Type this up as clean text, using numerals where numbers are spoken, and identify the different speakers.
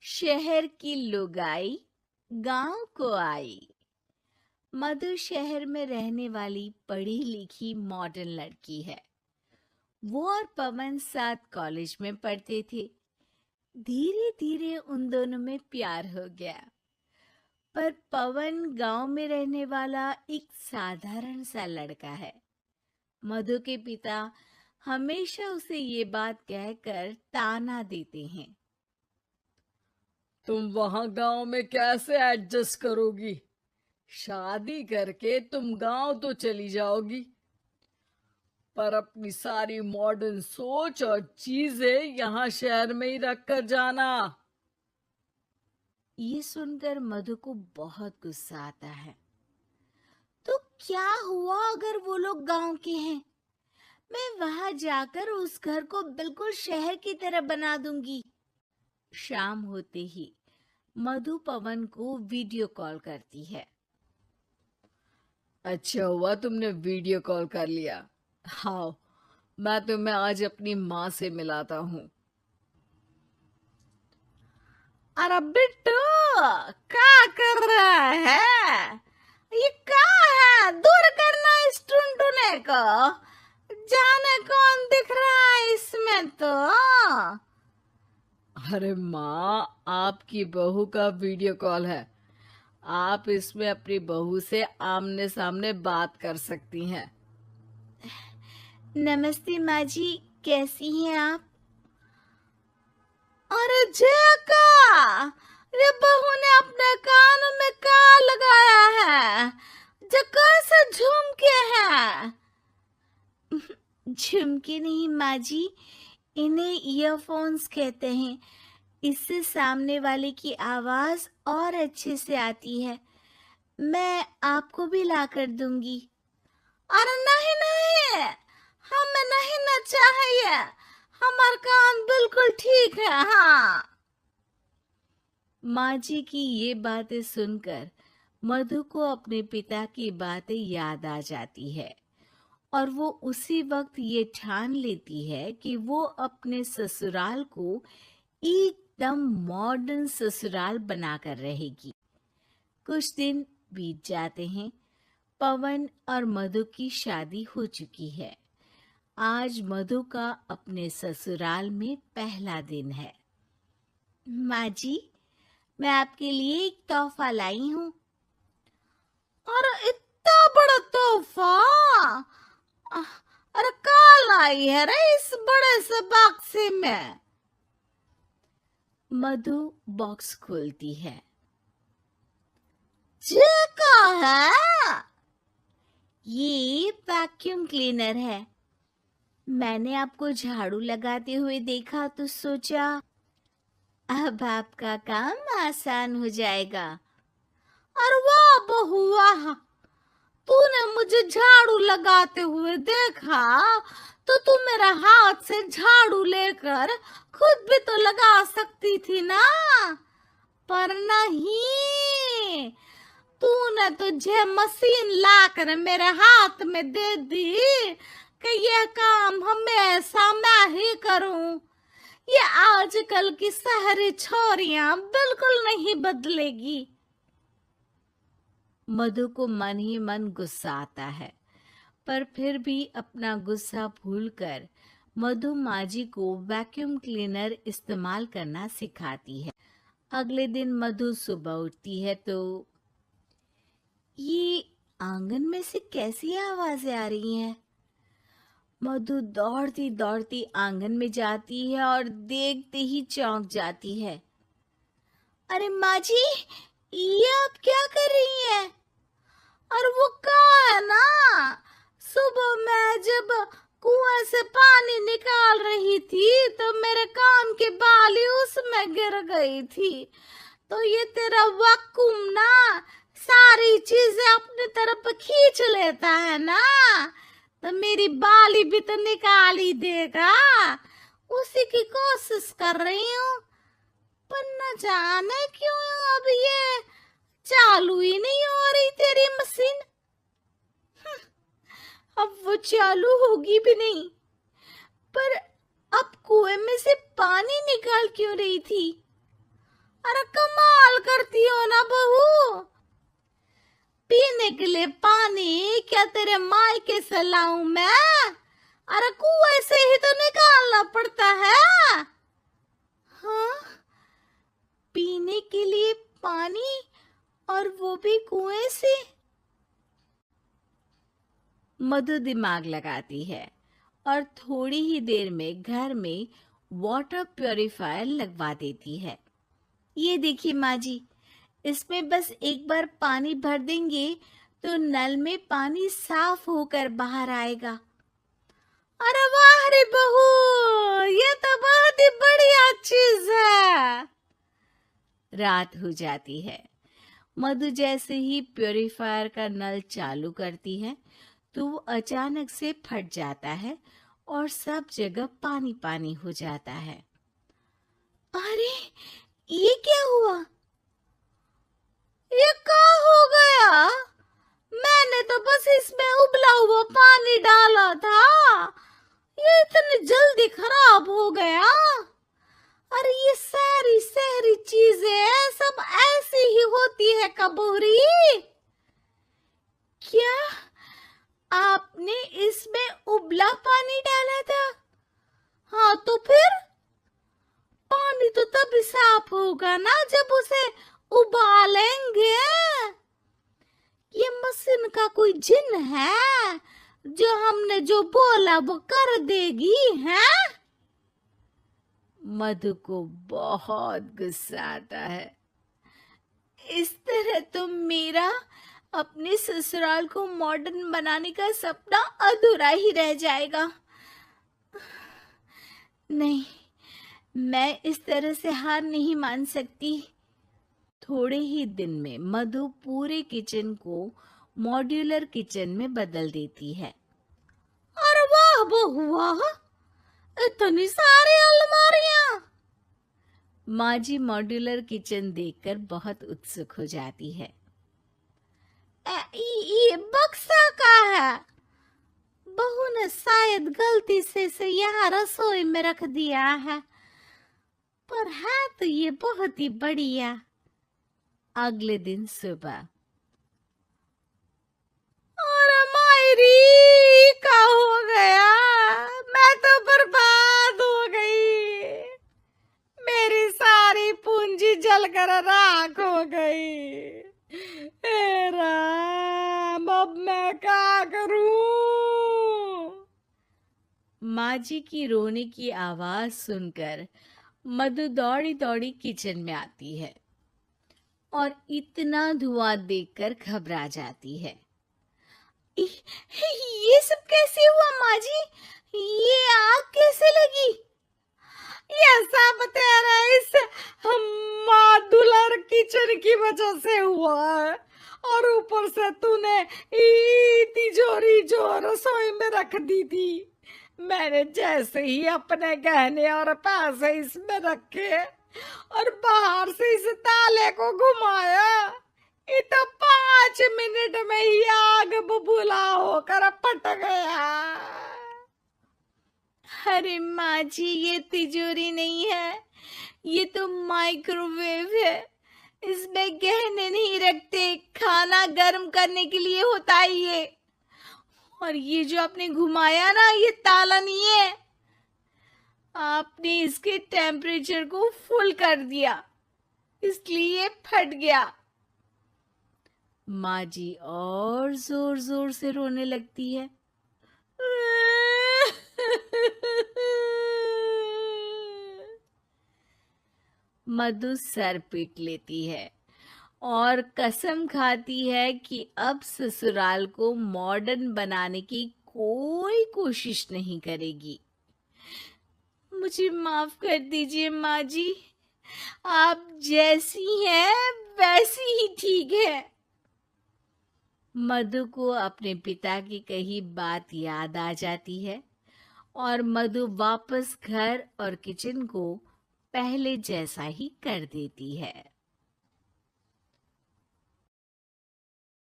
Speaker 1: शहर की लुगाई गांव को आई। मधु शहर में रहने वाली पढ़ी लिखी मॉडर्न लड़की है। वो और पवन साथ कॉलेज में पढ़ते थे। धीरे धीरे उन दोनों में प्यार हो गया। पर पवन गांव में रहने वाला एक साधारण सा लड़का है। मधु के पिता हमेशा उसे ये बात कहकर ताना देते हैं।
Speaker 2: तुम वहां गांव में कैसे एडजस्ट करोगी? शादी करके तुम गांव तो चली जाओगी, पर अपनी सारी मॉडर्न सोच और चीजें यहाँ शहर में ही रख कर जाना।
Speaker 1: ये सुनकर मधु को बहुत गुस्सा आता है। तो क्या हुआ अगर वो लोग गांव के हैं? मैं वहां जाकर उस घर को बिल्कुल शहर की तरह बना दूंगी। शाम होते ही मधु पवन को वीडियो कॉल करती है।
Speaker 2: अच्छा हुआ तुमने वीडियो कॉल कर लिया। हाँ, मैं तुम्हें आज अपनी माँ से मिलाता हूँ।
Speaker 1: अरे बिट्टू, क्या कर रहा है? ये क्या है? दूर करना इस टुनटुने को। जाने कौन दिख रहा है इसमें तो।
Speaker 2: अरे माँ, आपकी बहू का वीडियो कॉल है। आप इसमें अपनी बहू से आमने सामने बात कर सकती हैं।
Speaker 1: नमस्ते माँ जी, कैसी हैं आप? अरे जेका, ये बहू ने अपने कान में क्या लगाया है? जो कैसे झुमके हैं? झुमके नहीं माँ जी, इन्हें ईयरफोन्स कहते हैं। इससे सामने वाले की आवाज और अच्छे से आती है। मैं आपको भी ला कर दूंगी। अरे नहीं नहीं, हमें नहीं ना चाहिए। हमारा कान बिल्कुल ठीक है। हाँ। माँ जी की ये बातें सुनकर मधु को अपने पिता की बातें याद आ जाती है और वो उसी वक्त ये ठान लेती है कि वो अपने ससुराल को एकदम मॉडर्न ससुराल बनाकर रहेगी। कुछ दिन बीत जाते हैं। पवन और मधु की शादी हो चुकी है। आज मधु का अपने ससुराल में पहला दिन है। माँ जी, मैं आपके लिए एक तोहफा लाई हूँ। और इतना बड़ा तोहफा? अरे क्या लाई है रे इस बड़े से बक्से में? मधु बॉक्स खोलती है। ये क्या है? ये वैक्यूम क्लीनर है। मैंने आपको झाड़ू लगाते हुए देखा तो सोचा अब आपका काम आसान हो जाएगा। और वाह बहुआ, तूने मुझे झाड़ू लगाते हुए देखा तो तू मेरा हाथ से झाड़ू लेकर खुद भी तो लगा सकती थी ना। पर नहीं, तूने तुझे मशीन लाकर मेरे हाथ में दे दी कि यह काम हमेशा मैं ही करूं। ये आजकल की शहरी छोरियां बिल्कुल नहीं बदलेगी। मधु को मन ही मन गुस्सा आता है, पर फिर भी अपना गुस्सा भूलकर मधु माँ जी को वैक्यूम क्लीनर इस्तेमाल करना सिखाती है। अगले दिन मधु सुबह उठती है तो ये आंगन में से कैसी आवाजें आ रही हैं? मधु दौड़ती दौड़ती आंगन में जाती है और देखते ही चौंक जाती है। अरे माँ जी, ये आप क्या कर रही हैं? और वो कहाँ है ना? सुबह मैं जब कुएं से पानी निकाल रही थी तो मेरे कान की बाली उसमें गिर गई थी। तो ये तेरा वैक्यूम ना सारी चीजें अपनी तरफ खींच लेता है ना, तो मेरी बाली भी तो निकाल ही देगा। उसी की कोशिश कर रही हूँ, पर न जाने क्यों अब ये चालू ही नहीं हो रही तेरी मशीन। अब वो चालू होगी भी नहीं। पर अब कुएं में से पानी निकाल क्यों रही थी? अरे कमाल करती हो ना बहू। पीने के लिए पानी क्या तेरे मायके से लाऊं मैं? अरे कुएं से ही तो निकालना पड़ता है। हाँ, पीने के लिए पानी, और वो भी कुएं से। मधु दिमाग लगाती है और थोड़ी ही देर में घर में वाटर प्यूरिफायर लगवा देती है। ये देखिए माँ जी, इसमें बस एक बार पानी भर देंगे तो नल में पानी साफ होकर बाहर आएगा। अरे वाह रे बहू, ये तो बहुत ही बढ़िया चीज है। रात हो जाती है। मधु जैसे ही प्यूरिफायर का नल चालू करती है तो वो अचानक से फट जाता है और सब जगह पानी पानी हो जाता है। अरे ये क्या हुआ? ये क्या हो गया? मैंने तो बस इसमें उबला हुआ पानी डाला था, ये इतनी जल्दी खराब हो गया। अरे ये सारी सारी चीजें सब ऐसी ही होती है कबूरी। क्या आपने इसमें उबला पानी डाला था? हाँ तो फिर पानी तो तभी साफ होगा ना जब उसे उबालेंगे। ये मशीन का कोई जिन है जो हमने जो बोला वो कर देगी है? मधु को बहुत गुस्सा आता है। इस तरह तो मेरा अपने ससुराल को मॉडर्न बनाने का सपना अधूरा ही रह जाएगा। नहीं, मैं इस तरह से हार नहीं मान सकती। थोड़े ही दिन में मधु पूरे किचन को मॉड्यूलर किचन में बदल देती है। अरे वाह बहुआ, इतनी सारी अलमारियां। माँ जी मॉड्यूलर किचन देखकर बहुत उत्सुक हो जाती है। ये बक्सा का है? बहू ने शायद गलती से यहाँ रसोई में रख दिया है, पर है तो ये बहुत ही बढ़िया। अगले दिन सुबह। अरे मायरी, क्या हो गया? मैं तो बर्बाद हो गई। मेरी सारी पूंजी जलकर राख हो गई। हे राम, अब मैं क्या करूं? माँ जी की रोने की आवाज सुनकर मधु दौड़ी दौड़ी किचन में आती है और इतना धुआं देखकर घबरा जाती है। ये सब कैसे हुआ माँ जी? ये आग कैसे लगी? ये सब तेरा इस मॉड्यूलर किचन की वजह से हुआ है, और ऊपर से तूने तिजोरी जो रसोई में रख दी थी, मैंने जैसे ही अपने गहने और पैसे इसमें रखे और बाहर से इस ताले को घुमाया, ये तो 5 मिनट में ही आग बबूला होकर फट गया। अरे माँ जी, ये तिजोरी नहीं है, ये तो माइक्रोवेव है। इसमें गहने नहीं रखते, खाना गर्म करने के लिए होता है ये। और ये जो आपने घुमाया ना, ये ताला नहीं है, आपने इसके टेम्परेचर को फुल कर दिया, इसलिए फट गया। माँ जी और जोर जोर से रोने लगती है। मधु सर पीट लेती है और कसम खाती है कि अब ससुराल को मॉडर्न बनाने की कोई कोशिश नहीं करेगी। मुझे माफ कर दीजिए माँ जी, आप जैसी हैं वैसी ही ठीक है। मधु को अपने पिता की कही बात याद आ जाती है और मधु वापस घर और किचन को पहले जैसा ही कर देती है।